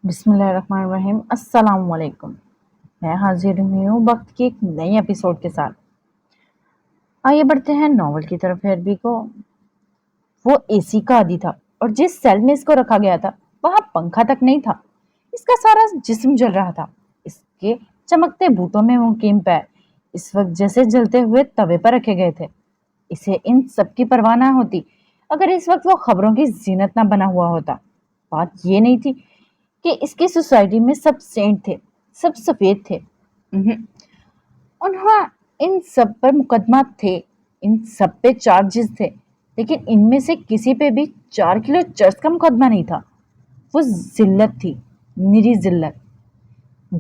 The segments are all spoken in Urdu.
بسم اللہ الرحمن الرحیم۔ السلام علیکم۔ میں حاضر ہوئی ہوں وقت کی ایک نئی ایپیسوڈ کے ساتھ۔ آئیے بڑھتے ہیں ناول کی طرف۔ ہیربی کو وہ اے سی کا عادی تھا اور جس سیل میں اس کو رکھا گیا تھا وہاں پنکھا تک نہیں تھا۔ اس کا سارا جسم جل رہا تھا۔ اس کے چمکتے بوٹوں میں مقیم پیر اس وقت جیسے جلتے ہوئے توے پر رکھے گئے تھے۔ اسے ان سب کی پرواہ نہ ہوتی اگر اس وقت وہ خبروں کی زینت نہ بنا ہوا ہوتا۔ بات یہ نہیں تھی کہ اس کی سوسائٹی میں سب سینٹ تھے، سب سفید تھے۔ انہاں ان سب پر مقدمات تھے، ان سب پہ چارجز تھے، لیکن ان میں سے کسی پہ بھی 4 کلو چرس کا مقدمہ نہیں تھا۔ وہ ذلت تھی، نری ذلت۔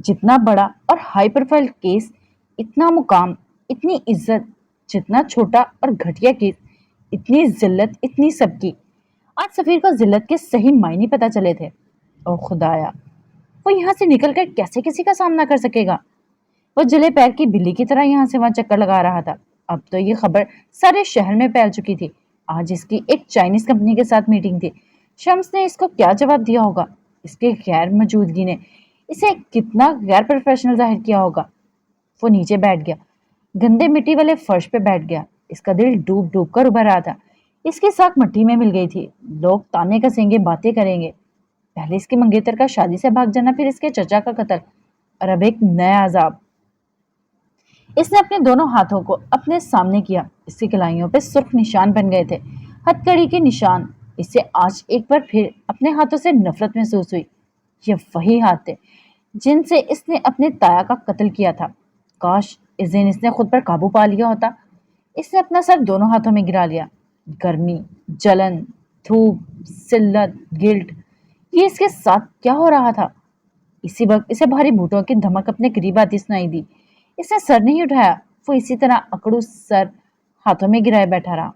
جتنا بڑا اور ہائی پروفائل کیس اتنا مقام، اتنی عزت، جتنا چھوٹا اور گھٹیا کیس اتنی ذلت، اتنی سب کی۔ آج سفیر کو ذلت کے صحیح معنی پتہ چلے تھے۔ او خدایا، وہ یہاں سے نکل کر کیسے کسی کا سامنا کر سکے گا؟ وہ جلے پیر کی بلی کی طرح یہاں سے وہاں چکر لگا رہا تھا۔ اب تو یہ خبر سارے شہر میں پھیل چکی تھی۔ آج اس کی ایک چائنیز کمپنی کے ساتھ میٹنگ تھی۔ شمس نے اس کو کیا جواب دیا ہوگا؟ اس کے غیر موجودگی نے اسے کتنا غیر پروفیشنل ظاہر کیا ہوگا؟ وہ نیچے بیٹھ گیا، گندے مٹی والے فرش پہ بیٹھ گیا۔ اس کا دل ڈوب ڈوب کر ابھر رہا تھا۔ اس کی ساکھ مٹی میں مل گئی تھی۔ لوگ تانے کسیں گے، باتیں کریں گے۔ پہلے اس کے منگیتر کا شادی سے بھاگ جانا، پھر اس کے چچا کا قتل، اور اب ایک نیا عذاب۔ اس نے اپنے دونوں ہاتھوں کو اپنے سامنے کیا۔ اس کی کلائیوں پہ سرخ نشان بن گئے تھے، ہتھ کڑی کے نشان۔ اسے آج ایک بار پھر اپنے ہاتھوں سے نفرت محسوس ہوئی۔ یہ وہی ہاتھ تھے جن سے اس نے اپنے تایا کا قتل کیا تھا۔ کاش اس دن اس نے خود پر قابو پا لیا ہوتا۔ اس نے اپنا سر دونوں ہاتھوں میں گرا لیا۔ گرمی، جلن، دھوپ، ذلت، گلٹ، یہ اس کے ساتھ کیا ہو رہا تھا؟ اسی وقت اسے بھاری بوٹوں کی دھمک اپنے قریب آتی سنائی دی۔ اس نے سر نہیں اٹھایا، وہ اسی طرح اکڑو سر ہاتھوں میں گرائے بیٹھا رہا۔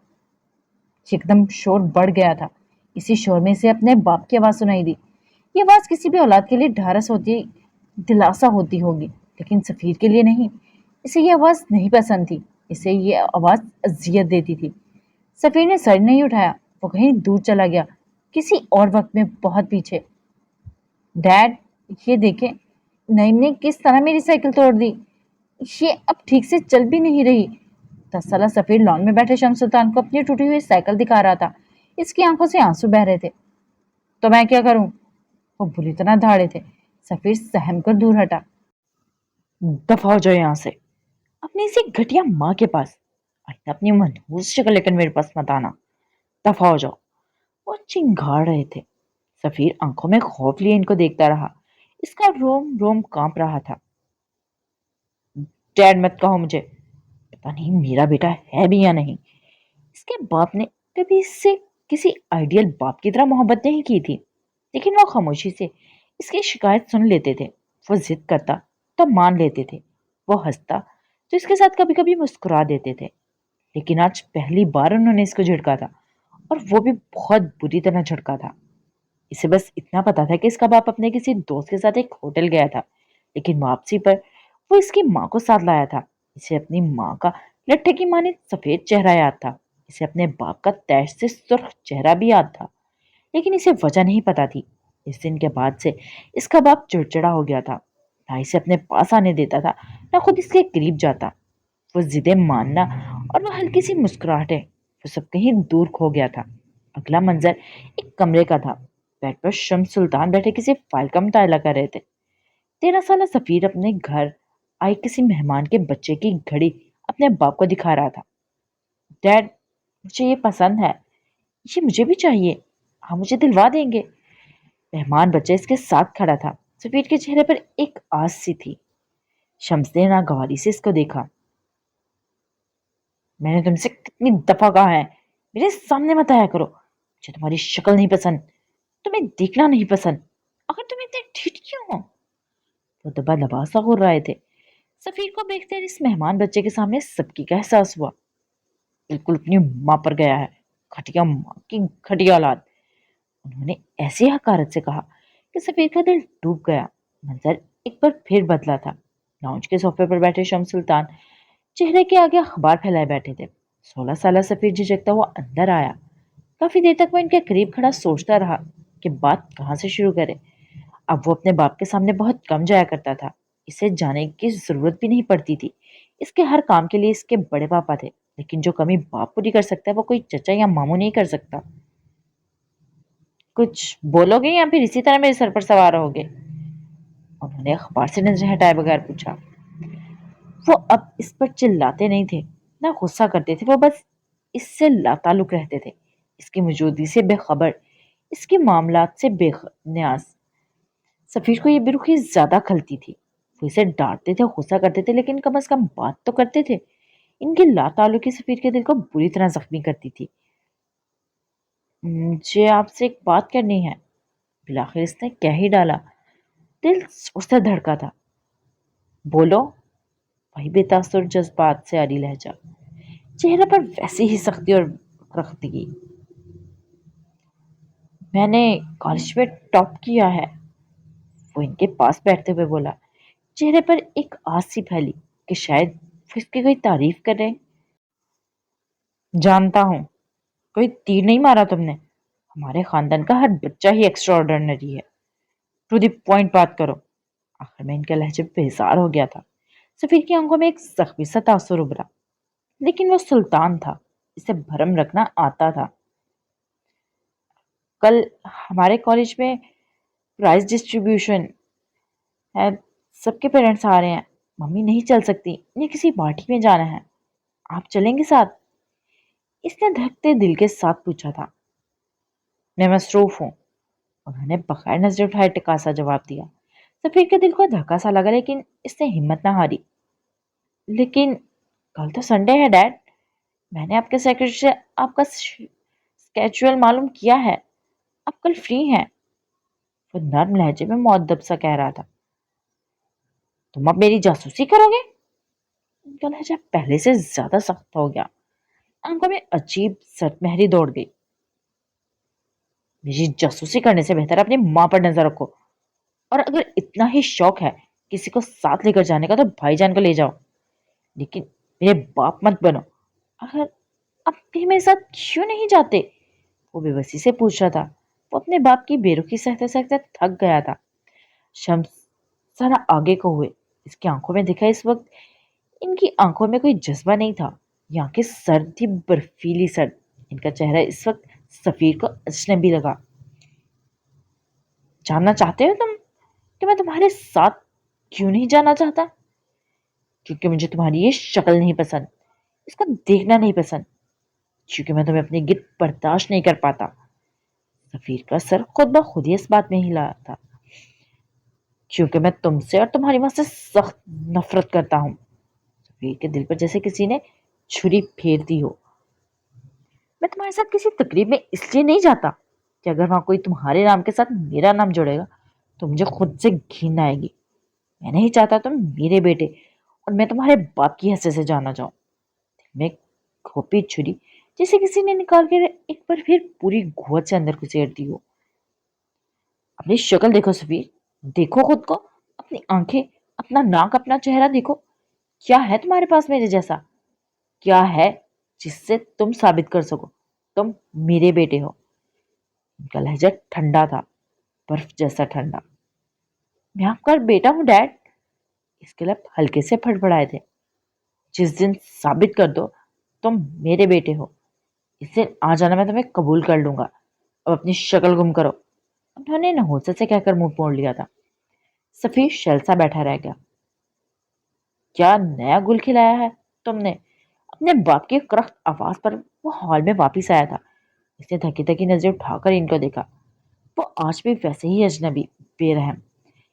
یکدم شور بڑھ گیا تھا۔ اسی شور میں اسے اپنے باپ کی آواز سنائی دی۔ یہ آواز کسی بھی اولاد کے لیے ڈھارس ہوتی، دلاسا ہوتی ہوگی، لیکن سفیر کے لیے نہیں۔ اسے یہ آواز نہیں پسند تھی، اسے یہ آواز اذیت دیتی تھی۔ سفیر نے سر نہیں اٹھایا، وہ کہیں دور چلا گیا، کسی اور وقت میں بہت پیچھے۔ ڈیڈ، یہ دیکھیں، نعیم نے کس طرح میری سائیکل توڑ دی۔ یہ اب ٹھیک سے چل بھی نہیں رہی۔ 10 سالہ سفیر لان میں بیٹھے شمس سلطان کو اپنی ٹوٹی ہوئی سائیکل دکھا رہا تھا۔ اس کی آنکھوں سے آنسو بہ رہے تھے۔ تو میں کیا کروں؟ وہ بری طرح دھاڑے تھے۔ سفیر سہم کر دور ہٹا۔ دفع ہو جاؤ یہاں سے، اپنی اسی گھٹیا ماں کے پاس۔ اپنی منحوس شکل لے کر میرے پاس مت آنا، دفع ہو جاؤ۔ وہ چنگھاڑ رہے تھے۔ سفیر آنکھوں میں خوف لیے ان کو دیکھتا رہا۔ اس کا روم روم کانپ رہا تھا۔ ڈیڈ مت کہو مجھے، پتہ نہیں میرا بیٹا ہے بھی یا نہیں۔ اس کے باپ نے کبھی اس سے کسی آئیڈیل باپ کی طرح محبت نہیں کی تھی، لیکن وہ خاموشی سے اس کی شکایت سن لیتے تھے۔ وہ ضد کرتا تو مان لیتے تھے، وہ ہنستا تو اس کے ساتھ کبھی کبھی مسکرا دیتے تھے۔ لیکن آج پہلی بار انہوں نے اس کو جھڑکا تھا، اور وہ بھی بہت بری طرح جھڑکا تھا۔ اسے بس اتنا پتا تھا کہ اس کا باپ اپنے کسی دوست کے ساتھ ایک ہوٹل گیا تھا، لیکن واپسی پر وہ اس کی ماں کو ساتھ لایا تھا۔ اسے اپنی ماں کا لٹھے کی مانے سفید چہرہ یاد تھا۔ اسے اپنے باپ کا تیش سے سرخ چہرہ بھی یاد تھا، لیکن اسے وجہ نہیں پتا تھی۔ اس دن کے بعد سے اس کا باپ چڑچڑا ہو گیا تھا، نہ اسے اپنے پاس آنے دیتا تھا، نہ خود اس کے قریب جاتا۔ وہ ضدیں ماننا اور وہ ہلکی سی مسکراہٹیں، وہ سب کہیں دور کھو گیا تھا۔ اگلا منظر ایک کمرے کا تھا۔ بیڈ پر شمس سلطان بیٹھے کسی فائل کا مطالعہ کر رہے تھے۔ 13 سالہ سفیر اپنے گھر آئے کسی مہمان کے بچے کی گھڑی اپنے باپ کو دکھا رہا تھا۔ ڈیڈ، مجھے یہ پسند ہے، یہ مجھے بھی چاہیے، آپ مجھے دلوا دیں گے؟ مہمان بچہ اس کے ساتھ کھڑا تھا۔ سفیر کے چہرے پر ایک آس سی تھی۔ شمس نے ناگواری سے اس کو دیکھا۔ میں نے تم سے کتنی دفعہ کہا ہے میرے سامنے مت آیا کرو، مجھے تمہاری شکل نہیں پسند، تمہیں دیکھنا نہیں پسند، اگر تم اتنے ٹھیٹ کیوں ہو؟ وہ دبا دبا سا گھور رہے تھے۔ سفیر کو دیکھتے اس مہمان بچے کے سامنے سبکی کا احساس ہوا۔ بالکل اپنی ماں پر گیا ہے، گھٹیا ماں کی گھٹیا اولاد، انہوں نے ایسی حقارت سے کہا کہ سفیر کا دل ڈوب گیا۔ منظر ایک بار پھر بدلا تھا۔ لاؤنج کے صوفے پر بیٹھے شمس سلطان چہرے کے آگے اخبار پھیلائے بیٹھے تھے۔ 16 سالہ سفیر جھجکتا ہوا اندر آیا۔ کافی دیر تک وہ ان کے قریب کھڑا سوچتا رہا کہ بات کہاں سے شروع کرے۔ اب وہ اپنے باپ کے سامنے بہت کم جایا کرتا تھا، اسے جانے کی ضرورت بھی نہیں پڑتی تھی۔ اس کے ہر کام کے لیے اس کے بڑے پاپا تھے، لیکن جو کمی باپ پوری کر سکتا ہے وہ کوئی چچا یا ماموں نہیں کر سکتا۔ کچھ بولو گے یا پھر اسی طرح میرے سر پر سوار ہوگے؟ انہوں نے اخبار سے نظر ہٹائے بغیر پوچھا۔ وہ اب اس پر چلاتے نہیں تھے، نہ غصہ کرتے تھے، وہ بس اس سے لا تعلق رہتے تھے، اس کی موجودگی سے بے خبر، اس کے معاملات سے بے نیاز۔ سفیر کو یہ بے رخی زیادہ کھلتی تھی۔ وہ اسے ڈانٹتے تھے، غصہ کرتے تھے، لیکن کم از کم بات تو کرتے تھے۔ ان کی لا تعلقی سفیر کے دل کو بری طرح زخمی کرتی تھی۔ مجھے آپ سے ایک بات کرنی ہے، بلاخر اس نے کہہ ہی ڈالا۔ دل اس سے دھڑکا تھا۔ بولو، وہی بے تاثر جذبات سے عاری لہجہ، چہرے پر ویسی ہی سختی اور رختگی۔ میں نے کالج میں ٹاپ کیا ہے، وہ ان کے پاس بیٹھتے ہوئے بولا، چہرے پر ایک آس سی پھیلی کہ شاید وہ اس کی کوئی تعریف کر رہے۔ جانتا ہوں، کوئی تیر نہیں مارا تم نے، ہمارے خاندان کا ہر بچہ ہی ایکسٹرا آرڈنری ہے، ٹو دی پوائنٹ بات کرو۔ آخر میں ان کا لہجہ بیزار ہو گیا تھا۔ سفیر کی آنکھوں میں ایک زخمی سا تاثر ابھرا، لیکن وہ سلطان تھا، اسے بھرم رکھنا آتا تھا۔ کل ہمارے کالج میں پرائز ڈسٹریبیوشن ہے، سب کے پیرنٹس آ رہے ہیں، ممی نہیں چل سکتی، انہیں کسی پارٹی میں جانا ہے، آپ چلیں گے ساتھ؟ اس نے دھڑکتے دل کے ساتھ پوچھا تھا۔ میں مصروف ہوں، انہوں نے بغیر نظر اٹھائے ٹکاسا جواب دیا۔ سفیر کے دل کو دھکا سا لگا، لیکن اس نے ہمت نہ ہاری۔ لیکن کل تو سنڈے ہے ڈیڈ، میں نے آپ کے سیکرٹری سے آپ کا اسکیجول معلوم کیا ہے، آپ کل فری ہیں۔ وہ نرم لہجے میں مؤدب سا کہہ رہا تھا۔ تم اب میری جاسوسی کرو گے؟ ان کا لہجہ پہلے سے زیادہ سخت ہو گیا، آنکھوں میں عجیب سرد مہری دوڑ گئی۔ میری جاسوسی کرنے سے بہتر اپنی ماں پر نظر رکھو، اور اگر اتنا ہی شوق ہے کسی کو ساتھ لے کر جانے کا تو بھائی جان کو لے جاؤ، لیکن میرے باپ مت بنو۔ اگر اب بھی میرے ساتھ کیوں نہیں جاتے؟ وہ بے بسی سے پوچھ رہا تھا۔ وہ اپنے باپ کی بے رخی سہتے سہتے تھک گیا تھا۔ شمس ذرا آگے کو ہوئے، اس کی آنکھوں میں دکھا اس وقت ان کی آنکھوں میں کوئی جذبہ نہیں تھا، یہ آنکھیں سرد تھی، برفیلی سرد۔ ان کا چہرہ اس وقت سفیر کو اجنبی لگا۔ جاننا چاہتے ہو تم کہ میں تمہارے ساتھ کیوں نہیں جانا چاہتا؟ کیونکہ مجھے تمہاری یہ شکل نہیں پسند، اس کو دیکھنا نہیں پسند، کیونکہ میں تمہیں اپنے گرد برداشت نہیں کر پاتا۔ سفیر کا سر خود بخود ہی اس بات میں ہلا تھا۔ کیونکہ میں تم سے اور تمہاری ماں سے سخت نفرت کرتا ہوں۔ سفیر کے دل پر جیسے کسی نے چھری پھیر دی ہو۔ میں تمہارے ساتھ کسی تقریب میں اس لیے نہیں جاتا کہ اگر وہاں کوئی تمہارے نام کے ساتھ میرا نام جڑے گا تو مجھے خود سے گھن آئے گی۔ میں نہیں چاہتا تم میرے بیٹے اور میں تمہارے باپ کی حیثیت سے جانا جاؤں۔ میں کھوپی چھری جسے کسی نے نکال کے ایک بار پھر پوری قوت سے اندر گھسیڑ دی ہو۔ اپنی شکل دیکھو سفیر، دیکھو خود کو، اپنی آنکھیں، اپنا ناک، اپنا چہرہ دیکھو۔ کیا ہے تمہارے پاس میرے جیسا؟ کیا ہے جس سے تم ثابت کر سکو تم میرے بیٹے ہو؟ ان کا لہجہ ٹھنڈا تھا، برف جیسا ٹھنڈا۔ میں آپ کا بیٹا ہوں ڈیڈ، اس کے لب ہلکے سے پھڑپڑائے تھے۔ جس دن ثابت کر دو تم میرے بیٹے ہو، اس دن آ جانا میں تمہیں قبول کر لوں گا۔ اب اپنی شکل گم کرو۔ انہوں نے نحوست سے کہہ کر منہ موڑ لیا تھا۔ سفیر شلسا بیٹھا رہ گیا۔ کیا نیا گل کھلایا ہے تم نے؟ اپنے باپ کی کرخت آواز پر وہ ہال میں واپس آیا تھا۔ اس نے تھکی تھکی نظر اٹھا کر ان کو دیکھا۔ وہ آج بھی ویسے ہی اجنبی، بے رحم،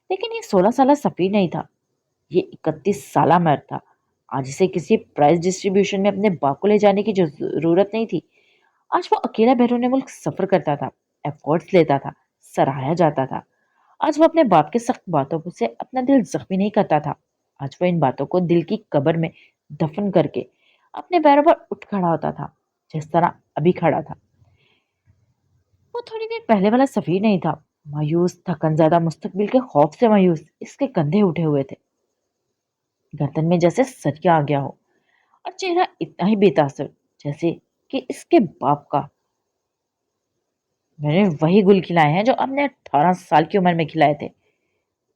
لیکن یہ 16 سالہ سفیر نہیں تھا، یہ 31 سالہ مرد تھا۔ آج اسے کسی پرائز ڈسٹریبیوشن میں اپنے باپ کو لے جانے کی جو ضرورت نہیں تھی۔ آج وہ اکیلا بیرون ملک سفر کرتا تھا، ایفورٹس لیتا تھا، سراہا جاتا تھا۔ آج وہ اپنے باپ کے سخت باتوں سے اپنا دل زخمی نہیں کرتا تھا۔ آج وہ ان باتوں کو دل کی قبر میں دفن کر کے اپنے پیروں پر اٹھ کھڑا ہوتا تھا، جس طرح ابھی کھڑا تھا۔ وہ تھوڑی دیر پہلے والا سفیر نہیں تھا، مایوس، تھکن زدہ، مستقبل کے خوف سے مایوس۔ اس کے کندھے اٹھے ہوئے تھے، گردن میں جیسے سریا آ گیا ہو، اور چہرہ اتنا ہی بے تاثر جیسے کہ اس کے باپ کا۔ میں نے وہی گل کھلائے ہیں جو آپ نے 18 سال کی عمر میں کھلائے تھے،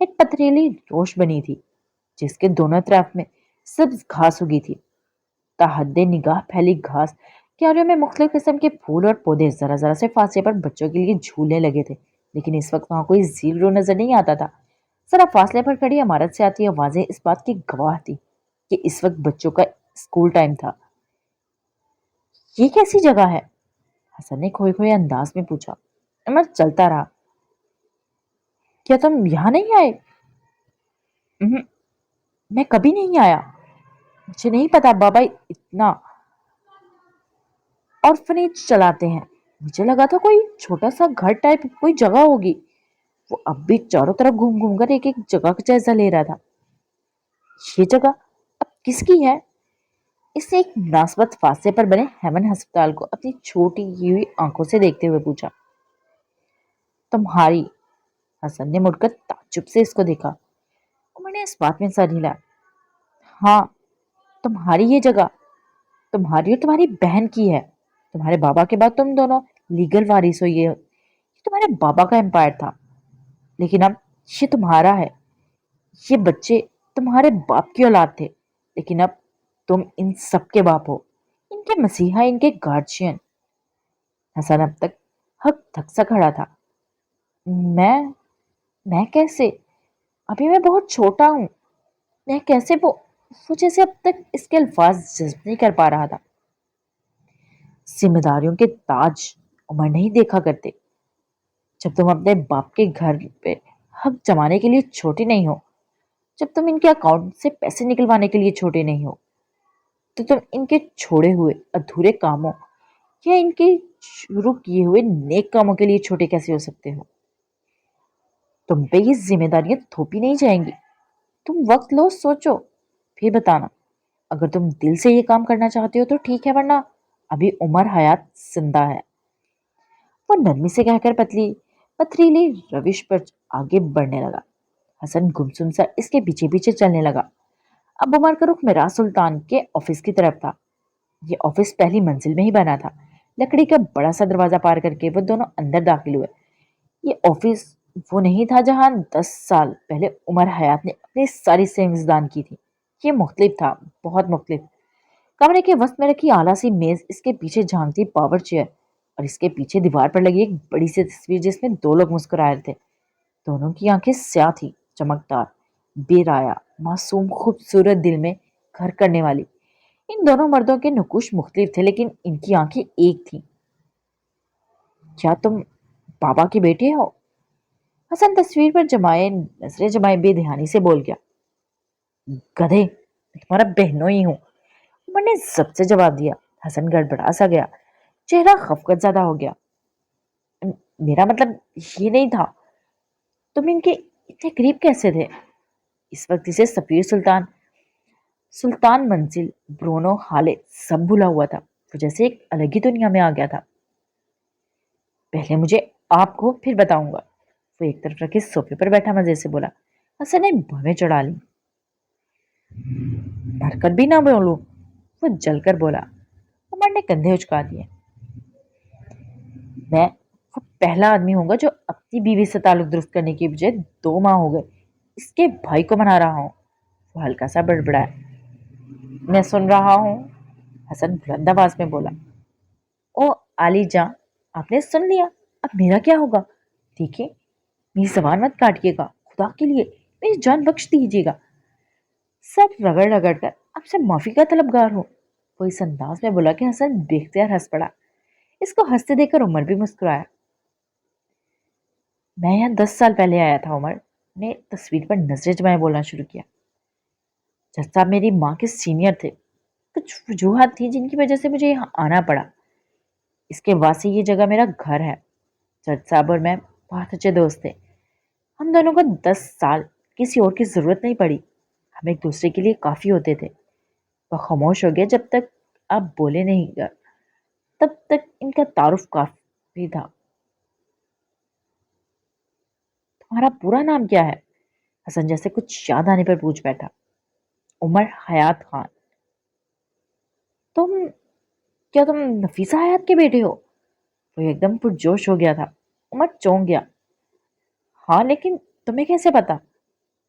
ایک پتھریلی روش بنی تھی جس کے دونوں طرف میں سبز گھاس اگی تھی. تاحد نگاہ پھیلی گھاس کیاریوں میں مختلف قسم کے پھول اور پودے ذرا ذرا سے فاصلے پر بچوں کے لیے جھولنے لگے تھے. لیکن اس وقت وہاں کوئی زیل رو نظر نہیں آتا تھا. ذرا فاصلے پر کھڑی عمارت سے آتی آوازیں اس بات کی گواہ تھی کہ اس وقت بچوں کا اسکول ٹائم تھا. یہ کیسی جگہ ہے؟ حسن نے کھوئے کھوئے انداز میں پوچھا. عمر چلتا رہا. کیا تم یہاں نہیں آئے؟ "اہم، میں کبھی نہیں آیا. مجھے نہیں پتا بابا اتنا آرفنیج چلاتے ہیں. مجھے لگا تھا کوئی چھوٹا سا گھر ٹائپ کوئی جگہ ہوگی." وہ اب بھی چاروں طرف گھوم گھوم کر ایک ایک جگہ کا جائزہ لے رہا تھا. یہ جگہ اب کس کی ہے؟ اس نے ایک مناسبت فاصلے پر بنے ہیمن ہسپتال کو اپنی چھوٹی ہوئی آنکھوں سے دیکھتے ہوئے پوچھا. تمہاری. حسن نے مڑ کر تعجب سے اس کو دیکھا. عمر نے اس بات میں سر ہلا. ہاں، تمہاری یہ جگہ تمہاری اور تمہاری بہن کی ہے. تمہارے بابا کے بعد تم دونوں لیگل وارث ہو. یہ تمہارے بابا کا امپائر تھا لیکن اب یہ تمہارا ہے. یہ بچے تمہارے باپ کی اولاد تھے لیکن اب تم ان سب کے باپ ہو، ان کے مسیحا، ان کے گارجین. حسن اب تک ہک تھک سا کھڑا تھا. میں میں کیسے؟ ابھی میں بہت چھوٹا ہوں. میں کیسے وہ جیسے اب تک اس کے الفاظ جذب نہیں کر پا رہا تھا. ذمہ داریوں کے تاج عمر نہیں دیکھا کرتے. جب تم اپنے باپ کے گھر پہ حق جمانے کے لیے چھوٹے نہیں ہو، جب تم ان کے اکاؤنٹ سے پیسے نکلوانے کے لیے چھوٹے نہیں ہو، تو تم ان کے چھوڑے ہوئے ادھورے کاموں یا ان کے شروع کیے ہوئے نیک کاموں کے لیے چھوٹے کیسے ہو سکتے ہو؟ تم پہ یہ ذمہ داریاں تھوپی نہیں جائیں گی. تم وقت لو، سوچو، پھر بتانا. اگر تم دل سے یہ کام کرنا چاہتے ہو تو ٹھیک ہے، ورنہ ابھی عمر حیات زندہ ہے. وہ نرمی سے کہہ کر پتھریلی روش پر آگے بڑھنے لگا. حسن گمسم سا اس کے پیچھے پیچھے چلنے لگا. اب عمر کا رخ میراث سلطان کے آفس کی طرف تھا. یہ آفس پہلی منزل میں ہی بنا تھا. لکڑی کا بڑا سا دروازہ پار کر کے وہ دونوں اندر داخل ہوئے. یہ آفس وہ نہیں تھا جہاں 10 سال پہلے عمر حیات نے اپنی ساری سیونگز دان کی تھی. یہ مختلف تھا، بہت مختلف. کمرے کے وسط میں رکھی اعلیٰ سی میز، اس کے پیچھے جھانکتی پاور چیئر اور اس کے پیچھے دیوار پر لگی ایک بڑی سی تصویر جس میں دو لوگ مسکرا رہے تھے. دونوں کی آنکھیں سیاہ تھی، چمکدار، بے رایا، معصوم، خوبصورت، دل میں گھر کرنے والی. ان دونوں مردوں کے نقوش مختلف تھے لیکن ان کی آنکھیں ایک تھیں. کیا تم بابا کے بیٹے ہو؟ حسن تصویر پر نظریں جمائے بے دھیانی سے بول گیا. گدھے، میں تمہارا بہنوئی ہی ہوں. عمر نے سب سے جواب دیا. حسن گڑبڑا سا گیا، چہرہ خفقت زدہ ہو گیا. میرا مطلب یہ نہیں تھا. تم ان کے اتنے قریب کیسے تھے؟ اس وقت اسے سفیر سلطان منزل، برونو، خالد سب بھولا ہوا تھا. وہ جیسے ایک الگ ہی دنیا میں آ گیا تھا. پہلے مجھے آپ کو پھر بتاؤں گا. وہ ایک طرف رکھے صوفے پر بیٹھا مزے سے بولا. حسن نے بھویں چڑھا لی. بھر کر بھی نہ بولو، وہ جل کر بولا. عمر نے کندھے اچکا دیے. میں وہ پہلا آدمی ہوں گا جو اپنی بیوی سے تعلق درست کرنے کی بجائے 2 ماہ ہو گئے اس کے بھائی کو منا رہا ہوں. وہ ہلکا سا بڑبڑایا. میں سن رہا ہوں، حسن بلند آواز میں بولا. او علی جاں، آپ نے سن لیا. اب میرا کیا ہوگا؟ دیکھیں، میری زبان مت کاٹیے گا، خدا کے لیے میری جان بخش دیجیے گا. سب رگڑ رگڑ کر آپ سے معافی کا طلبگار ہوں. وہ اس انداز میں بولا کہ حسن بے اختیار ہنس پڑا. اس کو ہنستے دیکھ کر عمر بھی مسکرایا. میں یہاں 10 سال پہلے آیا تھا. عمر نے تصویر پر نظریں جمائے بولنا شروع کیا. جج صاحب میری ماں کے سینئر تھے. کچھ وجوہات تھیں جن کی وجہ سے مجھے یہاں آنا پڑا. اس کے واسطے یہ جگہ میرا گھر ہے. جج صاحب اور میں بہت اچھے دوست تھے. ہم دونوں کو 10 سال کسی اور کی ضرورت نہیں پڑی. ہم ایک دوسرے کے لیے کافی ہوتے تھے. وہ خاموش ہو گیا. جب تک آپ بولے نہیں گا تب تک ان کا تعارف کافی تھا. تمہارا پورا نام کیا ہے؟ حسن جیسے کچھ یاد آنے پر پوچھ بیٹھا. عمر حیات خان. تم کیا تم نفیسہ حیات کے بیٹے ہو؟ وہ ایک دم پرجوش ہو گیا تھا. عمر چونک گیا. ہاں، لیکن تمہیں کیسے پتا؟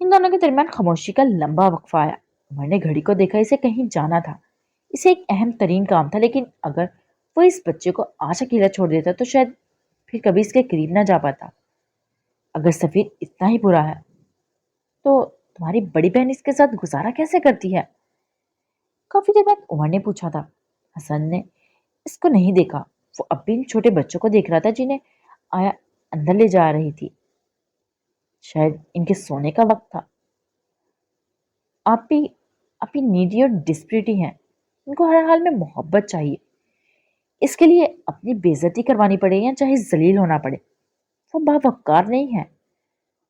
ان دونوں کے درمیان خاموشی کا لمبا وقفہ آیا۔ عمر نے گھڑی کو دیکھا، اسے کہیں جانا تھا، اسے ایک اہم ترین کام تھا، لیکن اگر وہ اس بچے کو آج اکیلا چھوڑ دیتا تو شاید پھر کبھی اس کے قریب نہ جا پاتا۔ اگر سفیر اتنا ہی برا ہے تو تمہاری بڑی بہن اس کے ساتھ گزارا کیسے کرتی ہے؟ کافی دیر بعد عمر نے پوچھا تھا۔ حسن نے اس کو نہیں دیکھا، وہ اب بھی ان چھوٹے بچوں کو دیکھ رہا تھا جنہیں آیا اندر لے جا رہی تھی۔ شاید ان کے سونے کا وقت تھا۔ آپ بھی نیڈی اور ڈسپریٹی ہیں، ان کو ہر حال میں محبت چاہیے، اس کے لیے اپنی بےعزتی کروانی پڑے یا چاہے ذلیل ہونا پڑے۔ وہ باوقار نہیں ہے،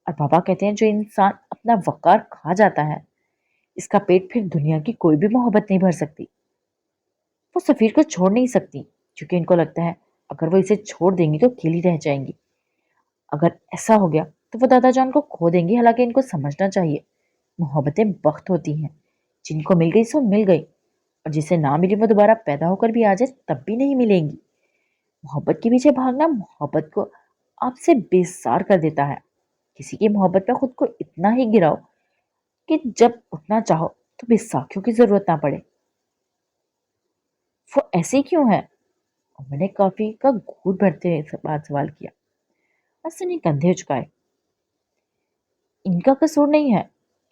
اور بابا کہتے ہیں جو انسان اپنا وقار کھا جاتا ہے اس کا پیٹ پھر دنیا کی کوئی بھی محبت نہیں بھر سکتی۔ وہ سفیر کو چھوڑ نہیں سکتی کیونکہ ان کو لگتا ہے اگر وہ اسے چھوڑ دیں گی تو اکیلی رہ جائیں گی۔ اگر ایسا ہو گیا تو وہ دادا جان کو کھو دیں گی، حالانکہ ان کو سمجھنا چاہیے محبتیں وقت ہوتی ہیں، جن کو مل گئی سو مل گئی، اور جسے نہ ملی وہ دوبارہ پیدا ہو کر بھی آ جائے تب بھی نہیں ملیں گی۔ محبت کے پیچھے بھاگنا محبت کو آپ سے بیزار کر دیتا ہے۔ کسی کی محبت میں خود کو اتنا ہی گراؤ کہ جب اٹھنا چاہو تو بیساکھیوں کی ضرورت نہ پڑے۔ وہ ایسے کیوں ہے؟ میں نے کافی کا گھوٹ بھرتے بعد سوال کیا۔ حسن نے کندھے چکائے۔ ان کا قصور نہیں ہے،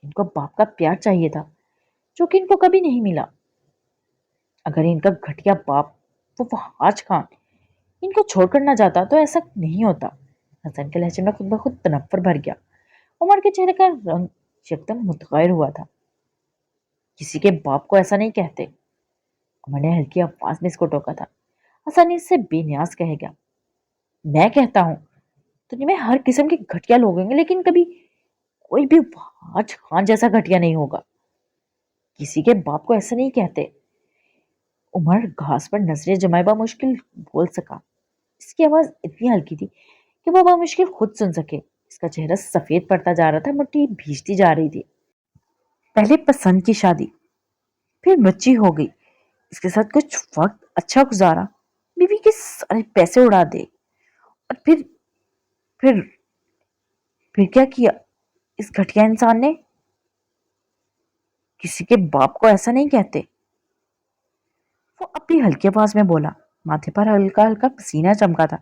ان کو باپ کا پیار چاہیے تھا جو کہ ان کو کبھی نہیں ملا۔ اگر ان کا گھٹیا باپ وہ حاج خان ان کو چھوڑ کر نہ جاتا تو ایسا نہیں ہوتا۔ حسن کے لہجے میں خود بخود تنفر بھر گیا۔ عمر کے چہرے کا رنگ یکدم متغیر ہوا تھا۔ کسی کے باپ کو ایسا نہیں کہتے۔ عمر نے ہلکی آواز میں اس کو ٹوکا تھا۔ حسن اس سے بے نیاز کہے گا، میں کہتا ہوں دنیا میں ہر قسم کے گھٹیا لوگ ہوں گے لیکن کبھی کوئی بھی حاج خان جیسا گھٹیا نہیں ہوگا۔ کسی کے باپ کو ایسا نہیں کہتے۔ عمر گھاس پر نظریں جمائے بمشکل بول سکا۔ اس کی آواز اتنی ہلکی تھی کہ وہ بمشکل خود سن سکے۔ اس کا چہرہ سفید پڑتا جا رہا تھا، مٹی بھیجتی جا رہی تھی۔ پہلے پسند کی شادی، پھر بچی ہو گئی، اس کے ساتھ کچھ وقت اچھا گزارا، بیوی کے سارے پیسے اڑا دے، اور پھر پھر کیا کیا اس گھٹیا انسان نے؟ کسی کے باپ کو ایسا نہیں کہتے۔ وہ اپنی ہلکی آواز میں بولا، ماتھے پر ہلکا ہلکا پسینہ چمکا تھا،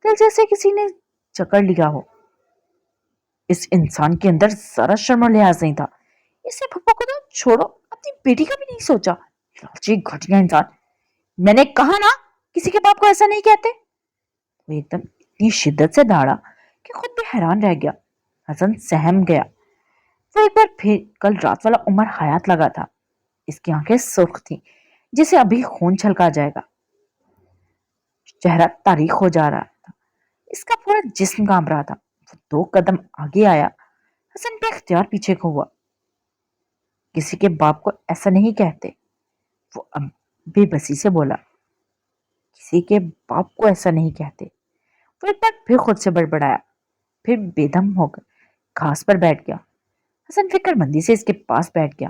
دل جیسے کسی نے جکڑ لیا ہو۔ اس انسان کے اندر ذرا شرم و لحاظ نہیں تھا۔ اس نے پھپھو کو تو چھوڑو، اپنی بیٹی کا بھی نہیں سوچا۔ لالچی گھٹیا انسان، میں نے کہا نا کسی کے باپ کو ایسا نہیں کہتے۔ وہ ایک دم اتنی شدت سے دھاڑا کہ خود بھی حیران رہ گیا۔ حسن سہم گیا۔ وہ ایک بار پھر کل رات والا عمر حیات لگا تھا۔ اس کی آنکھیں سرخ تھیں جسے ابھی خون چھلکا جائے گا، چہرہ تاریخ ہو جا رہا تھا، اس کا پورا جسم کانپ رہا تھا۔ وہ 2 قدم آگے آیا، حسن بے اختیار پیچھے کو ہوا۔ کسی کے باپ کو ایسا نہیں کہتے، وہ اب بے بسی سے بولا، کسی کے باپ کو ایسا نہیں کہتے۔ وہ ایک بار پھر خود سے بڑبڑایا، پھر بے دم ہو کر گھاس پر بیٹھ گیا۔ حسن فکر مندی سے اس کے پاس بیٹھ گیا۔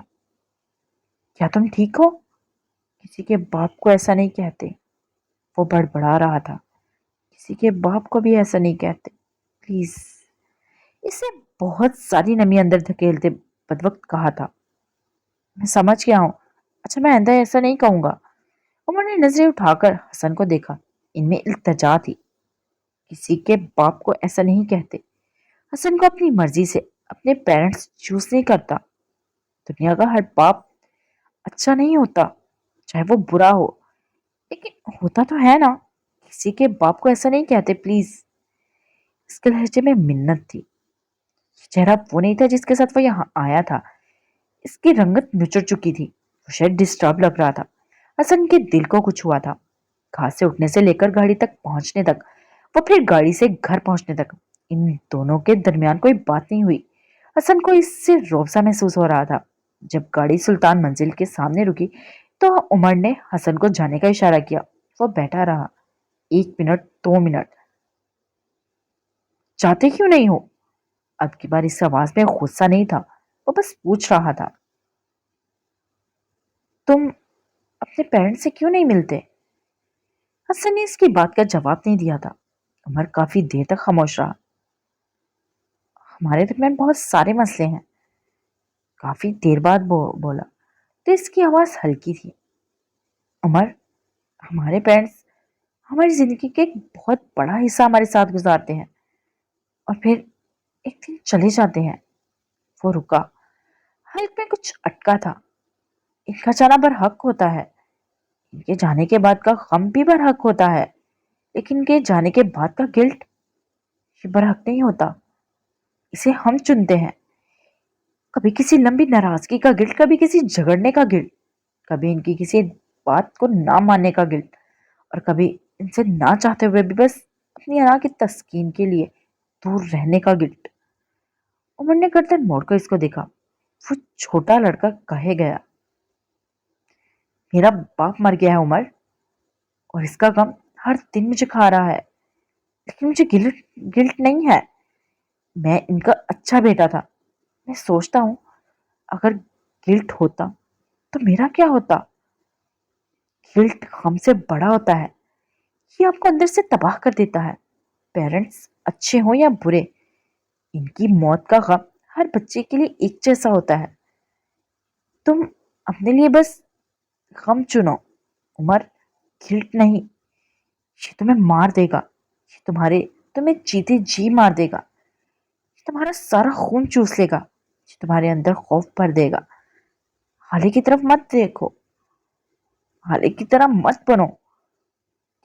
کیا تم ٹھیک ہو؟ کسی کے باپ کو ایسا نہیں کہتے، وہ بڑبڑا رہا تھا۔ کسی کے باپ کو بھی ایسا نہیں کہتے، پلیز۔ اسے بہت ساری نمی اندر دھکیلتے بدوقت کہا تھا۔ میں سمجھ گیا ہوں، اچھا میں آئندہ ایسا نہیں کہوں گا۔ عمر نے نظریں اٹھا کر حسن کو دیکھا، ان میں التجا تھی۔ کسی کے باپ کو ایسا نہیں کہتے۔ حسن کو اپنی مرضی سے اپنے پیرنٹس چوز نہیں کرتا۔ دنیا کا ہر باپ اچھا نہیں ہوتا، چاہے وہ برا ہو، لیکن ہوتا تو ہے نا۔ کسی کے باپ کو ایسا نہیں کہتے، پلیز۔ اس کے لہجے میں منت تھی۔ یہ چہرہ وہ نہیں تھا جس کے ساتھ وہ یہاں آیا تھا۔ اس کی رنگت نچڑ چکی تھی، وہ شاید ڈسٹرب لگ رہا تھا۔ حسن کے دل کو کچھ ہوا تھا۔ گھاس سے اٹھنے سے لے کر گاڑی تک پہنچنے تک، وہ پھر گاڑی سے گھر پہنچنے تک، ان دونوں کے درمیان کوئی بات نہیں ہوئی۔ حسن کو اس سے روبسا محسوس ہو رہا تھا۔ جب گاڑی سلطان منزل کے سامنے رکی تو عمر نے حسن کو جانے کا اشارہ کیا۔ وہ بیٹھا رہا، 1 منٹ 2 منٹ۔ چاہتے کیوں نہیں ہو؟ اب کی بار اس آواز میں غصہ نہیں تھا، وہ بس پوچھ رہا تھا، تم اپنے پیرنٹ سے کیوں نہیں ملتے؟ حسن نے اس کی بات کا جواب نہیں دیا تھا۔ عمر کافی دیر تک خاموش رہا۔ ہمارے درمیان بہت سارے مسئلے ہیں، کافی دیر بعد بولا تو اس کی آواز ہلکی تھی. عمر، ہمارے پیرنٹس ہماری زندگی کے ایک بہت بڑا حصہ ہمارے ساتھ گزارتے ہیں اور پھر ایک دن چلے جاتے ہیں. وہ رکا. حلق میں کچھ اٹکا تھا. ان کا جانا برحق ہوتا ہے. ان کے جانے کے بعد کا غم بھی برحق ہوتا ہے. لیکن ان کے جانے کے بعد کا گلٹ یہ برحق نہیں ہوتا. اسے ہم چنتے ہیں. کبھی کسی لمبی ناراضگی کا گلٹ، کبھی کسی جھگڑنے کا گلٹ، کبھی ان کی کسی بات کو نہ ماننے کا گلٹ، اور کبھی ان سے نہ چاہتے ہوئے بھی بس اپنی انا کی تسکین کے لیے دور رہنے کا گلٹ. عمر نے گردن موڑ کر اس کو دیکھا. وہ چھوٹا لڑکا کہے گیا، میرا باپ مر گیا ہے عمر، اور اس کا غم ہر دن مجھے کھا رہا ہے. لیکن مجھے گلٹ نہیں ہے. میں ان کا اچھا بیٹا تھا. میں سوچتا ہوں اگر گلٹ ہوتا تو میرا کیا ہوتا. گلٹ غم سے بڑا ہوتا ہے. یہ آپ کو اندر سے تباہ کر دیتا ہے. پیرنٹس اچھے ہوں یا برے، ان کی موت کا غم ہر بچے کے لیے ایک جیسا ہوتا ہے. تم اپنے لیے بس غم چنو عمر، گلٹ نہیں. یہ تمہیں مار دے گا. یہ تمہیں جیتے جی مار دے گا. یہ تمہارا سارا خون چوس لے گا. یہ تمہارے اندر خوف بھر دے گا. حالے کی طرف مت دیکھو. حالے کی طرح مت بنو.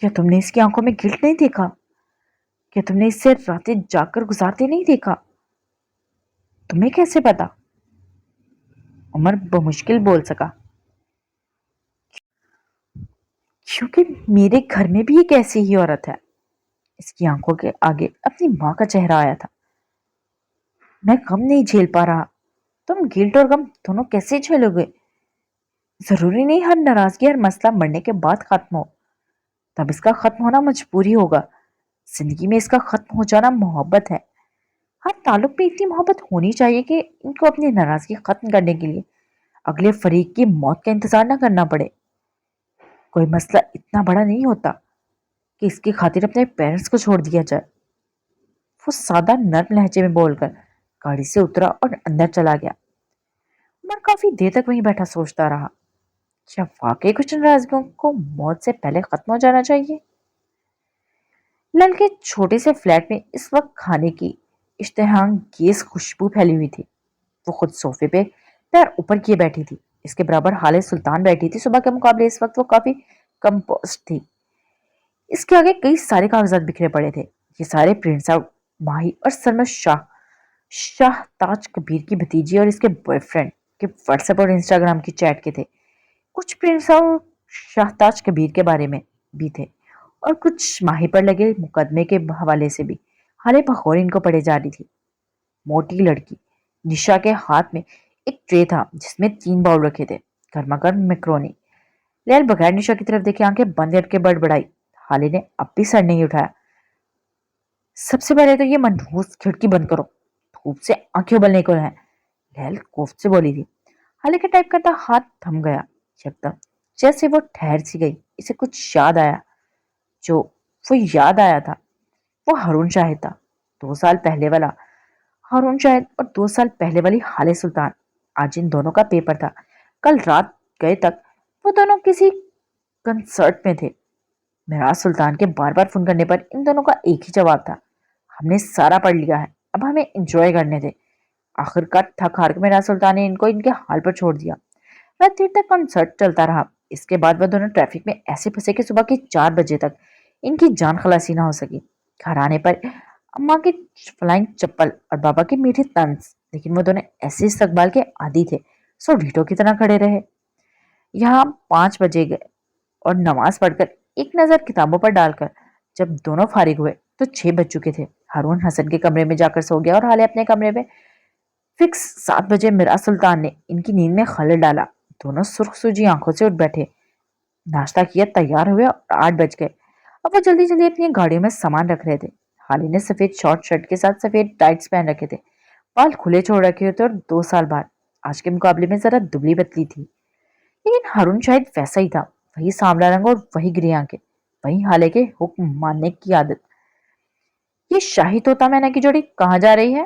کیا تم نے اس کی آنکھوں میں گلٹ نہیں دیکھا؟ کیا تم نے اس سے راتیں جا کر گزارتے نہیں دیکھا؟ تمہیں کیسے پتا؟ عمر بمشکل بول سکا. کیونکہ میرے گھر میں بھی ایک ایسی ہی عورت ہے. اس کی آنکھوں کے آگے اپنی ماں کا چہرہ آیا تھا. میں غم نہیں جھیل پا رہا. تم گلٹ اور غم دونوں کیسے جھیلو گے؟ ضروری نہیں ہر ناراضگی، ہر مسئلہ مرنے کے بعد ختم ہو. تب اس کا ختم ہونا مجبوری ہوگا. زندگی میں اس کا ختم ہو جانا محبت ہے. ہر تعلق میں اتنی محبت ہونی چاہیے کہ ان کو اپنی ناراضگی ختم کرنے کے لیے اگلے فریق کی موت کا انتظار نہ کرنا پڑے. کوئی مسئلہ اتنا بڑا نہیں ہوتا کہ اس کی خاطر اپنے پیرنٹس کو چھوڑ دیا جائے. وہ سادہ نرم لہجے میں بول کر گاڑی سے اترا اور اندر چلا گیا. عمر کافی دیر تک وہیں بیٹھا سوچتا رہا. کیا واقعی کچھ ناراضگیوں کو موت سے پہلے ختم ہو جانا چاہیے؟ لال کے چھوٹے سے فلیٹ میں اس وقت کھانے کی اشتہانگیز خوشبو پھیلی ہوئی تھی. وہ خود صوفے پہ پیر اوپر کیے بیٹھی تھی. اس کے برابر حالے سلطان بیٹھی تھی. صبح کے مقابلے اس وقت وہ کافی کمپوسٹ تھی. اس کے آگے کئی سارے کاغذات بکھرے پڑے تھے. یہ سارے پرنٹس آؤٹ ماہی اور سرمد شاہ تاج کبیر کی بھتیجی اور اس کے بوائے فرینڈ کے واٹس ایپ اور انسٹاگرام کی چیٹ کے تھے. کچھ پرنٹس آؤٹ شاہ تاج کبیر کے بارے میں بھی تھے اور کچھ ماہی پر لگے مقدمے کے حوالے سے بھی. حالے بخور ان کو پڑھے جا رہی تھی. موٹی لڑکی نشا کے ہاتھ میں ایک ٹرے تھا جس میں 3 باؤل رکھے تھے. گرما گرم میکرونی. لیال بغیر نشا کی طرف دیکھے آنکھیں بند کر کے بڑبڑائی. حالے نے اب بھی سر نہیں اٹھایا. سب سے پہلے تو یہ منحوس کھڑکی بند کرو. دھوپ سے آنکھیں ابلنے کو ہیں. لیال کوفت سے بولی تھی. حالے کا ٹائپ کرتا ہاتھ تھم گیا. یکدم جیسے وہ ٹھہر سی گئی. اسے کچھ یاد آیا. جو وہ یاد آیا تھا وہ ہارون شاہد تھا. 2 سال پہلے والا ہارون شاہد اور 2 سال پہلے والی حالے سلطان. آج ان دونوں کا پیپر تھا. کل رات گئے تک وہ دونوں کسی کنسرٹ میں تھے. میراث سلطان کے بار بار فون کرنے پر ان دونوں کا ایک ہی جواب تھا، ہم نے سارا پڑھ لیا ہے، اب ہمیں انجوائے کرنے دے. آخر کار تھک ہار کے میراث سلطان نے ان کو ان کے حال پر چھوڑ دیا. رات دیر تک کنسرٹ چلتا رہا. اس کے بعد وہ دونوں ٹریفک میں ایسے پھنسے کہ صبح کے 4 بجے تک ان کی جان خلاصی نہ ہو سکی. گھر آنے پر اماں کی فلائنگ چپل اور بابا کے میٹھے طنز، لیکن وہ دونوں ایسے استقبال کے عادی تھے سو ڈھیٹوں کی طرح کھڑے رہے. یہاں 5 بجے گئے اور نماز پڑھ کر ایک نظر کتابوں پر ڈال کر جب دونوں فارغ ہوئے تو 6 بج چکے تھے. ہارون حسن کے کمرے میں جا کر سو گیا اور حالے اپنے کمرے میں فکس 7 بجے میراث سلطان نے ان کی نیند میں خلل ڈالا. دونوں سرخ سوجی آنکھوں سے اٹھ بیٹھے، ناشتہ کیا، تیار ہوئے اور 8 بج گئے. اب وہ جلدی جلدی اپنی گاڑیوں میں سامان رکھ رہے تھے. حالی نے سفید شارٹ شرٹ کے ساتھ سفید ٹائٹس پہن رکھے تھے، بال کھلے چھوڑ رکھے ہوتے اور 2 سال بعد آج کے مقابلے میں ذرا دبلی پتلی تھی. لیکن ہارون شاید ویسا ہی تھا، وہی سانولا رنگ اور وہی گری آنکھیں، وہی حالے کے حکم ماننے کی عادت. یہ شاہی طوطا مینا کی جوڑی کہاں جا رہی ہے؟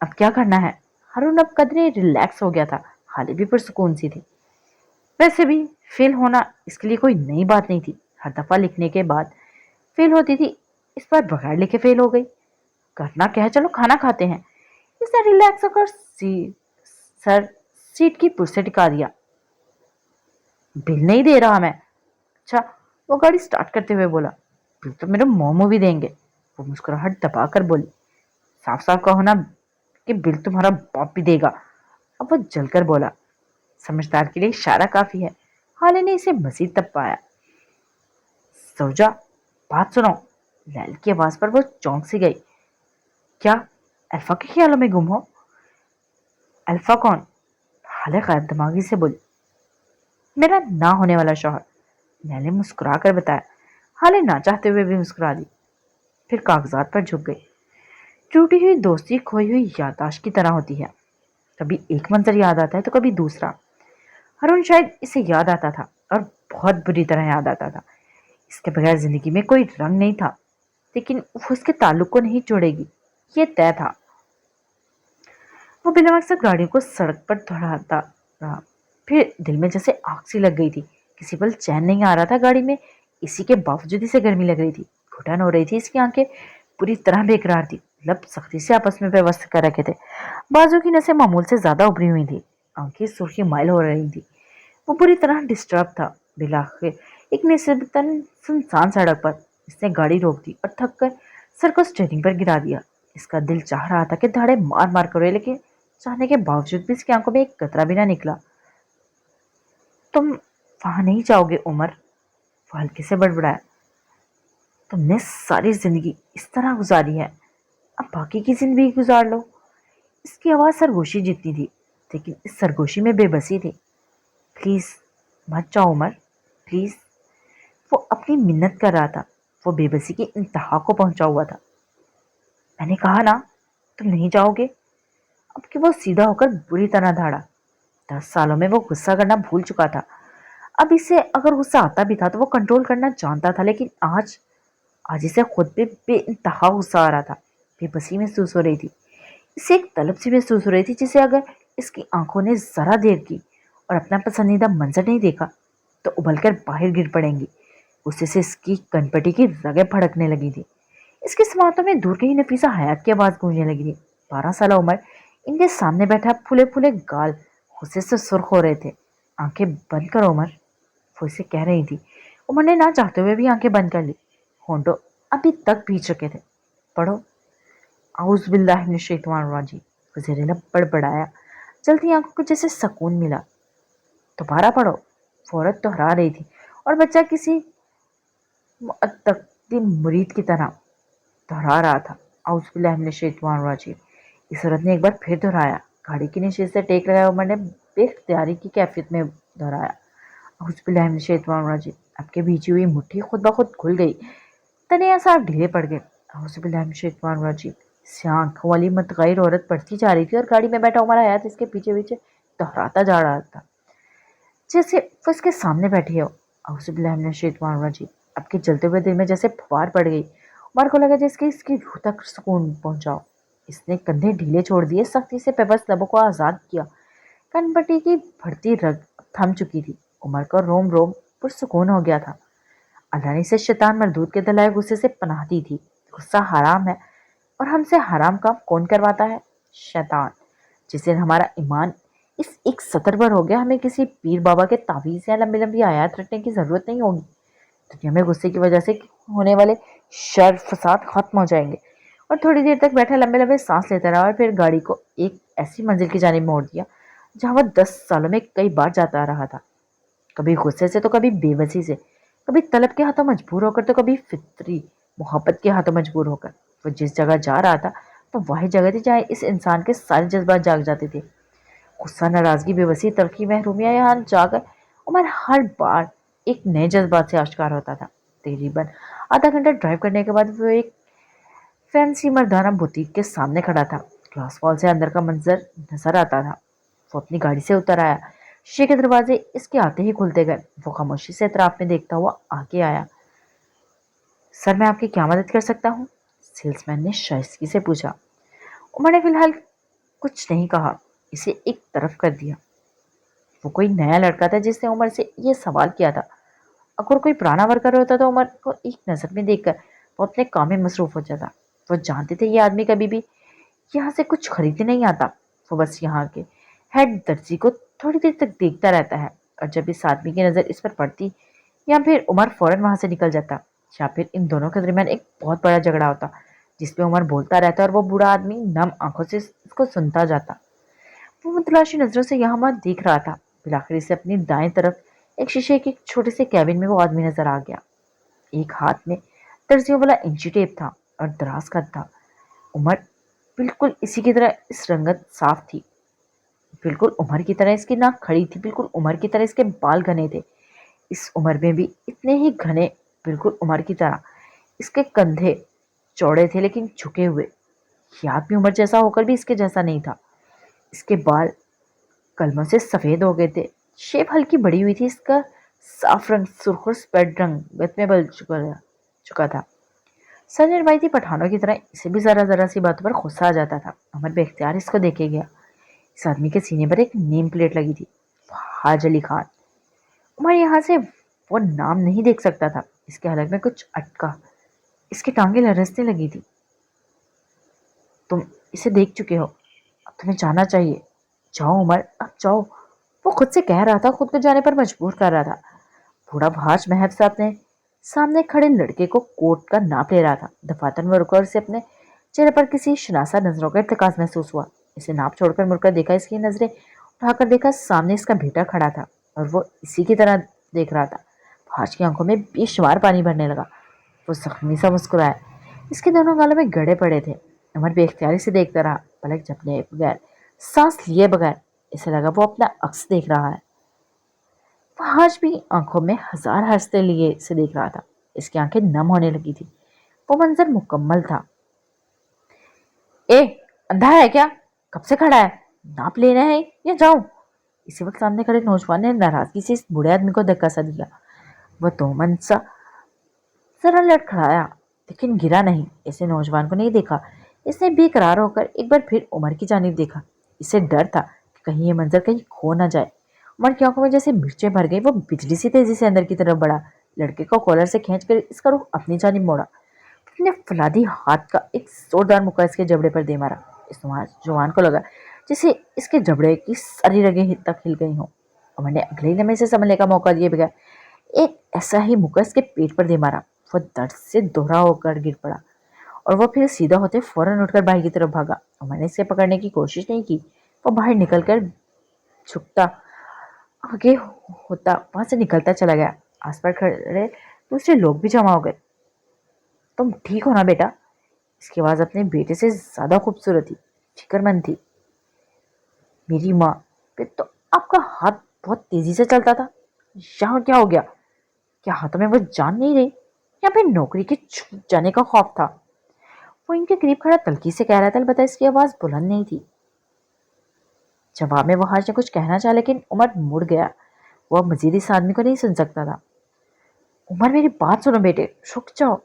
اب کیا کرنا ہے؟ ہارون اب قدرے ریلیکس ہو گیا تھا، حالے بھی پرسکون سی تھی۔ ویسے بھی فیل ہونا اس کے لیے کوئی نئی بات نہیں تھی، ہر دفعہ لکھنے کے بعد فیل ہوتی تھی، اس بار بغیر لکھے فیل ہو گئی۔ کرنا کیا ہے، چلو کھانا کھاتے ہیں۔ اس نے ریلیکس ہو کر سر سیٹ کی پرسے ٹکا دیا۔ بل نہیں دے رہا میں؟ اچھا، وہ گاڑی سٹارٹ کرتے ہوئے بولا، بل تو میرے مومو بھی دیں گے۔ وہ مسکراہٹ دبا کر بولی، صاف صاف کہو نا کہ بل تمہارا باپ بھی دے گا۔ اب وہ جل کر بولا، سمجھدار کے لیے اشارہ کافی ہے۔ حالے نے اسے مزید تپایا۔ سوجا، بات سنو۔ لیل کی آواز پر وہ چونک سی گئی۔ کیا؟ الفا کے خیالوں میں گم ہو؟ الفا کون؟ حالے غیر دماغی سے بولی، میرا نہ ہونے والا شوہر۔ لیل نے مسکرا کر بتایا۔ حالے نہ چاہتے ہوئے بھی مسکرا دی، پھر کاغذات پر جھک گئی۔ ٹوٹی ہوئی دوستی کھوئی ہوئی یادداشت کی طرح ہوتی ہے، کبھی ایک منظر یاد آتا ہے تو کبھی دوسرا۔ ہارون شاید اسے یاد آتا تھا، اور بہت بری طرح یاد آتا تھا۔ اس کے بغیر زندگی میں کوئی رنگ نہیں تھا، لیکن وہ اس کے تعلق کو نہیں چھوڑے گی، یہ طے تھا۔ وہ بلا مقصد گاڑیوں کو سڑک پر دہراتا رہا، پھر دل میں جیسے آگ سی لگ گئی تھی، کسی پل چین نہیں آ رہا تھا۔ گاڑی میں اسی کے باوجود اسے گرمی لگ رہی تھی، گھٹن ہو رہی تھی، اس کی آنکھیں پوری طرح بے قرار تھی، لب سختی سے آپس میں پیوست کر رکھے تھے، بازو کی نسیں معمول سے زیادہ ابری ہوئی تھی، آنکھیں سرخی مائل ہو رہی تھی۔ وہ پوری طرح ڈسٹرب تھا۔ بالآخر ایک نسبتاً سنسان سڑک پر اس نے گاڑی روک دی اور تھک کر سر کو اسٹیئرنگ پر گرا دیا۔ اس کا دل چاہ رہا تھا کہ دھاڑے مار مار کرے، لیکن چاہنے کے باوجود بھی اس کی آنکھوں میں ایک قطرہ بھی نہ نکلا۔ تم وہاں نہیں جاؤ گے عمر؟ وہ ہلکے سے بڑبڑایا۔ تم نے ساری زندگی اس طرح گزاری ہے، اب باقی کی زندگی گزار لو۔ اس کی آواز سرگوشی جتنی تھی، لیکن اس سرگوشی میں بے بسی تھی۔ پلیز مت جاؤ عمر، پلیز۔ وہ اپنی منت کر رہا تھا، وہ بے بسی کی انتہا کو پہنچا ہوا تھا۔ میں نے کہا نا تم نہیں جاؤ گے۔ اب کہ وہ سیدھا ہو کر بری طرح دھاڑا۔ 10 سالوں میں وہ غصہ کرنا بھول چکا تھا۔ اب اسے اگر غصہ آتا بھی تھا تو وہ کنٹرول کرنا جانتا تھا، لیکن آج اسے خود پہ بے انتہا غصہ آ رہا تھا، بے بسی محسوس ہو رہی تھی، اسے ایک طلب سی محسوس ہو رہی تھی، جسے اگر اس کی آنکھوں نے ذرا دیر کی اور اپنا پسندیدہ منظر نہیں دیکھا تو ابل کر باہر گر پڑیں گی۔ غصے سے اس کی کنپٹی کی رگیں پھڑکنے لگی تھی۔ اس کے سماعتوں میں دور کہیں نفیسہ حیات کی آواز گونجنے لگی تھی۔ 12 سالہ عمر ان کے سامنے بیٹھا، پھولے پھولے گال غصے سے سرخ ہو رہے تھے۔ آنکھیں بند کرو عمر، وہ اسے کہہ رہی تھی۔ عمر نے نہ چاہتے ہوئے بھی آنکھیں بند کر لی، ہونٹوں ابھی تک بھیج چکے تھے۔ پڑھو، اعوذ باللہ من الشیطان الرجیم، وہ زیر لب بڑبڑایا۔ جلتی آنکھوں کو جیسے سکون ملا۔ دوبارہ پڑھو، وہ عورت دہرا رہی تھی، اور بچہ کسی معتقد مرید کی طرح دہرا رہا تھا، اعوذ باللہ من الشیطان الرجیم۔ اس عورت نے ایک بار پھر دہرایا۔ گاڑی کی نشست سے ٹیک لگایا عمر نے بے اختیاری کی کیفیت میں دہرایا، اعوذ باللہ من الشیطان الرجیم۔ اب کے بھیجی ہوئی مٹھی خود بخود کھل گئی، تنے آثار ڈھیلے پڑ گئے۔ اعوذ باللہ من الشیطان الرجیم۔ سیاہ آنکھوں والی متغیر عورت پڑھتی جا رہی تھی، اور گاڑی میں بیٹھا عمر حیات اس کے پیچھے پیچھے دہراتا جا رہا تھا، جیسے وہ اس کے سامنے بیٹھی ہو۔ اعوذ باللہ من الشیطان الرجیم۔ اب کے جلتے ہوئے دل میں جیسے پھوار پڑ گئی۔ عمر کو لگا جیسے کہ اس کی روح تک سکون پہنچاؤ۔ اس نے کندھے ڈھیلے چھوڑ دیے، سختی سے پیبست لبوں کو آزاد کیا۔ کن پٹی کی بڑھتی رگ تھم چکی تھی۔ عمر کا روم روم پرسکون ہو گیا تھا۔ اللہ نے اسے شیطان مردود کے دلائے غصے سے پناہ دی تھی۔ غصہ حرام ہے، اور ہم سے حرام کام کون کرواتا ہے؟ شیطان۔ جس دن ہمارا ایمان اس ایک سطر پر ہو گیا، ہمیں کسی پیر بابا کے تعویذ یا لمبی لمبی آیات رٹنے کی ضرورت نہیں ہوگی۔ دنیا میں غصے کی وجہ سے ہونے والے شر فساد ختم ہو جائیں گے۔ اور تھوڑی دیر تک بیٹھا لمبے لمبے سانس لیتا رہا، اور پھر گاڑی کو ایک ایسی منزل کی جانب موڑ دیا جہاں وہ 10 سالوں میں کئی بار جاتا رہا تھا، کبھی غصے سے تو کبھی بے بسی سے، کبھی طلب کے ہاتھوں مجبور ہو کر تو کبھی فطری محبت کے ہاتھوں مجبور ہو کر۔ وہ جس جگہ جا رہا تھا وہ واحد جگہ تھی جہاں اس انسان کے سارے جذبات جاگ جاتے تھے۔ غصہ، ناراضگی، بے بسی، تلخی، محرومیاں، یہاں جا کر عمر ہر بار ایک نئے جذبات سے آشکار ہوتا تھا۔ تقریباً آدھا گھنٹہ ڈرائیو کرنے کے بعد وہ ایک فینسی مردانہ بوتیک کے سامنے کھڑا تھا۔ گلاس وال سے اندر کا منظر نظر آتا تھا۔ وہ اپنی گاڑی سے اتر آیا، شیشے کے دروازے اس کے آتے ہی کھلتے گئے۔ وہ خاموشی سے اطراف میں دیکھتا ہوا آگے آیا۔ سر، میں آپ کی کیا مدد کر سکتا ہوں؟ سیلز مین نے شائستگی سے پوچھا۔ عمر نے فی الحال کچھ نہیں کہا، اسے ایک طرف کر دیا۔ وہ کوئی نیا لڑکا تھا جس نے عمر سے یہ سوال کیا تھا۔ اگر کوئی پرانا ورکر ہوتا تو عمر کو ایک نظر میں دیکھ کر وہ اپنے کام میں مصروف ہو جاتا۔ وہ جانتے تھے یہ آدمی کبھی بھی یہاں سے کچھ خریدنے نہیں آتا، وہ بس یہاں کے ہیڈ درزی کو تھوڑی دیر تک دیکھتا رہتا ہے، اور جب اس آدمی کی نظر اس پر پڑتی یا پھر عمر فوراً وہاں سے نکل جاتا، یا پھر ان دونوں کے درمیان ایک بہت بڑا جھگڑا ہوتا جس پہ عمر بولتا رہتا اور وہ بوڑھا آدمی نم آنکھوں سے اس کو سنتا جاتا۔ وہ متلاشی نظروں سے یہاں وہاں دیکھ رہا تھا، بلاخر سے اپنی دائیں طرف ایک شیشے کے چھوٹے سے کیبن میں وہ آدمی نظر آ گیا۔ ایک ہاتھ میں درزیوں والا انچی ٹیپ تھا اور دراز قد تھا۔ عمر بالکل اسی کی طرح اس رنگت صاف تھی، بالکل عمر کی طرح اس کی ناک کھڑی تھی، بالکل عمر کی طرح اس کے بال گھنے تھے، اس عمر میں بھی اتنے ہی گھنے، بالکل عمر کی طرح۔ اس کے کندھے چوڑے تھے لیکن جھکے ہوئے۔ یہ آدمی عمر جیسا ہو کر بھی اس کے جیسا نہیں تھا۔ اس کے بال کلموں سے سفید ہو گئے تھے، شیپ ہلکی بڑی ہوئی تھی، اس کا صاف رنگ سرخ اور سپیڈ رنگ میں بدل چکا تھا۔ سرجن روایتی پٹھانوں کی طرح اسے بھی ذرا ذرا سی باتوں پر غصہ آ جاتا تھا۔ عمر بے اختیار اس کو دیکھے گیا۔ اس آدمی کے سینے پر ایک نیم پلیٹ لگی تھی، حاج علی خان۔ عمر یہاں سے وہ نام نہیں دیکھ سکتا تھا، اس کے حلق میں کچھ اٹکا، اس کی ٹانگیں لرزنے لگی تھی۔ تم اسے دیکھ چکے ہو، اب تمہیں جانا چاہیے، جاؤ عمر اب جاؤ، وہ خود سے کہہ رہا تھا، خود کو جانے پر مجبور کر رہا تھا۔ بوڑھا بھاج محب صاحب نے سامنے کھڑے لڑکے کو کوٹ کا ناپ لے رہا تھا۔ دفاتر میں رکا اور اسے اپنے چہرے پر کسی شناسہ نظروں کا ارتکاز محسوس ہوا۔ اسے ناپ چھوڑ کر مڑ کر دیکھا، اس کی نظریں اٹھا کر دیکھا، سامنے اس کا بیٹا کھڑا تھا اور وہ اسی کی طرح دیکھ رہا تھا۔ بھاج کی آنکھوں میں بے شمار پانی بھرنے لگا، وہ زخمی سا مسکرایا، اس کے دونوں گالوں میں گڑے پڑے تھے۔ عمر بے اختیاری سے دیکھتا رہا، پلک جھپنے بغیر، سانس لیے بغیر، اسے لگا وہ اپنا عکس دیکھ رہا ہے۔ وہ آج بھی آنکھوں میں ہزار ہنستے لیے سے دیکھ رہا تھا، اس کی آنکھیں نم ہونے لگی تھی، وہ منظر مکمل تھا۔ اے اندھا ہے کیا؟ کب سے کھڑا ہے؟ ناپ لینا ہے یا جاؤں؟ اسی وقت سامنے کھڑے نوجوان نے ناراضگی سے اس بوڑھے آدمی کو دھکا سا دیا۔ وہ دو منسا ذرا لڑکھڑایا لیکن گرا نہیں، اسے نوجوان کو نہیں دیکھا۔ اس نے بے قرار ہو کر ایک بار پھر عمر کی جانب دیکھا، اسے ڈر تھا کہ کہیں یہ منظر کہیں کھو نہ جائے۔ عمر کی آنکھوں میں جیسے مرچیں بھر گئی، وہ بجلی سی تیزی سے اندر کی طرف بڑھا، لڑکے کو کالر سے کھینچ کر اس کا رخ اپنی جانب موڑا، اپنے فولادی ہاتھ کا ایک زوردار مکہ اس کے جبڑے پر دے مارا۔ اس جوان کو لگا جیسے اس کے جبڑے کی ساری رگیں تک ہل گئی ہوں۔ عمر نے اگلے ہی لمحے سے سنبھلنے کا موقع دیے بغیر ایک ایسا ہی مکہ اس کے پیٹ پر دے مارا، وہ درد سے دوہرا ہو کر گر پڑا اور وہ پھر سیدھا ہوتے فوراً اٹھ کر باہر کی طرف بھاگا۔ عمر نے اسے پکڑنے کی کوشش نہیں کی، وہ باہر نکل کر جھکتا آگے ہوتا وہاں سے نکلتا چلا گیا۔ آس پاس کھڑے دوسرے لوگ بھی جمع ہو گئے۔ تم ٹھیک ہو نا بیٹا؟ اس کی آواز اپنے بیٹے سے زیادہ خوبصورت تھی، فکر مند تھی۔ میری ماں پہ تو آپ کا ہاتھ بہت تیزی سے چلتا تھا، یہاں کیا ہو گیا؟ کیا ہاتھوں میں وہ جان نہیں رہی یا پھر نوکری کے چھوٹ جانے کا خوف تھا؟ وہ ان کے قریب کھڑا تلخی سے کہہ رہا تھا، البتہ اس کی آواز بلند نہیں تھی۔ جواب میں وہ حاج نے کچھ کہنا چاہا لیکن عمر مڑ گیا، وہ مزید اس آدمی کو نہیں سن سکتا تھا۔ عمر میری بات سنو بیٹے، رک جاؤ۔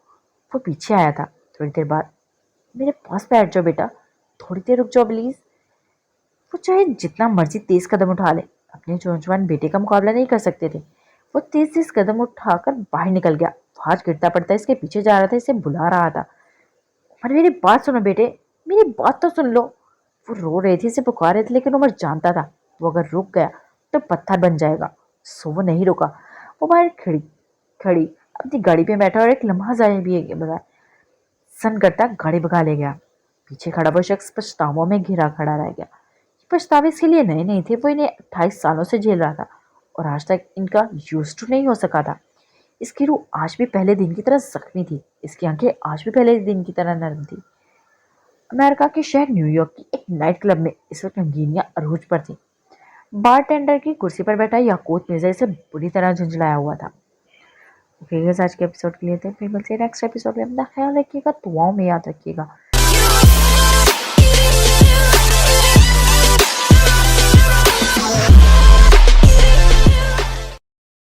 وہ پیچھے آیا تھا تھوڑی دیر بعد۔ میرے پاس بیٹھ جاؤ بیٹا، تھوڑی دیر رک جاؤ پلیز۔ وہ چاہے جتنا مرضی تیز قدم اٹھا لے، اپنے نوجوان بیٹے کا مقابلہ نہیں کر سکتے تھے۔ وہ تیز تیز قدم اٹھا کر باہر نکل گیا، حاج گرتا پڑتا اس کے پیچھے جا رہا تھا، اسے بلا رہا تھا۔ عمر میری بات سنو بیٹے، میری بات تو سن لو۔ وہ رو رہے تھے، اسے پکار رہے تھے، لیکن عمر جانتا تھا وہ اگر رک گیا تو پتھر بن جائے گا، سو وہ نہیں رکا۔ وہ باہر کھڑی اپنی گاڑی پہ بیٹھا اور ایک لمحہ ضائع بھی بغیر سن کرتا گاڑی بھگا لے گیا۔ پیچھے کھڑا وہ شخص پچھتاووں میں گھرا کھڑا رہ گیا۔ یہ پچھتاوے اس کے لیے نئے نہیں تھے، وہ انہیں 28 سالوں سے جھیل رہا تھا اور آج تک ان کا یوزڈ نہیں ہو سکا تھا۔ اس کی روح آج بھی پہلے دن کی طرح زخمی تھی، اس کی آنکھیں آج بھی پہلے دن کی طرح نرم تھی۔ امریکہ کے شہر نیو یارک کی ایک نائٹ کلب میں اس وقت رنگینیاں عروج پر تھی۔ بار ٹینڈر کی کرسی پر بیٹھا یاقوت مرزا اسے بری طرح جھنجھلایا ہوا تھا۔ اوکے گائز، آج کے ایپیسوڈ کے لیے تھے، پھر ملتے ہیں نیکسٹ ایپیسوڈ میں۔ اپنا خیال رکھیے گا، دعاؤں میں یاد رکھیے گا۔